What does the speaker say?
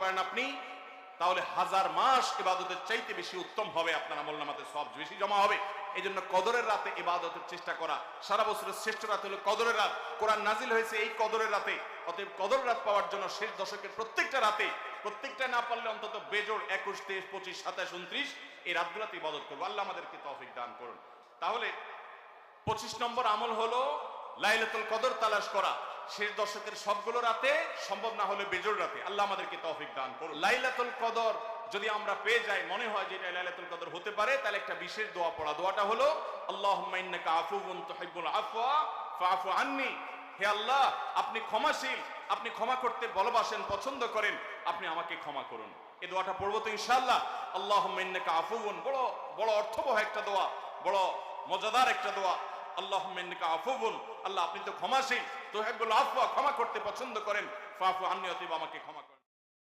পারেন আপনি, তাহলে 1000 মাস ইবাদতের চাইতে বেশি উত্তম হবে, আপনার আমলনামাতে সওয়াব বেশি জমা হবে। এই জন্য কদরের রাতে ইবাদতের চেষ্টা করা। সারা বছরের শ্রেষ্ঠ রাত হলো কদরের রাত। কোরআন নাজিল হয়েছে এই কদরের রাতে। অতএব কদর রাত পাওয়ার জন্য শেষ দশকের প্রত্যেকটা রাতে, প্রত্যেকটা না পারলে অন্তত বেজোড় 21, 23, 25, 27, 29 এই রাতগুলোতে ইবাদত করবো। আল্লাহ আমাদেরকে তৌফিক দান করুন। তাহলে 25 নম্বর আমল হলো লাইলাতুল কদর তালাশ করা। শেষ দশকের সবগুলো রাতে, সম্ভব না হলে বেজোড় রাতে। আল্লাহ আমাদেরকে তৌফিক দান করুন। লাইলাতুল কদর যদি আমরা পেয়ে যাই, মনে হয় যে এটা লাইলাতুল কদর হতে পারে, তাহলে একটা বিশেষ দোয়া পড়া। দোয়াটা হলো আল্লাহুম্মা ইন্নাকা আফুউন তুহিব্বুল আফওয়া ফাআফু আন্নি। হে আল্লাহ, আপনি ক্ষমাশীল, আপনি ক্ষমা করতে ভালোবাসেন, পছন্দ করেন, আপনি আমাকে ক্ষমা করুন। এই দোয়াটা পড়বো তো ইনশাআল্লাহ। আল্লাহুম্মা ইন্নাকা আফুউন, বড় বড় অর্থবহ একটা দোয়া, বড় মজাদার একটা দোয়া। আল্লাহুম্মা ইন্নাকা আফুউন, আল্লাহ আপনি তো ক্ষমাশীল, তুহিব্বুল আফওয়া, ক্ষমা করতে পছন্দ করেন, ফাআফু আন্নি, অতএব আমাকে ক্ষমা করুন।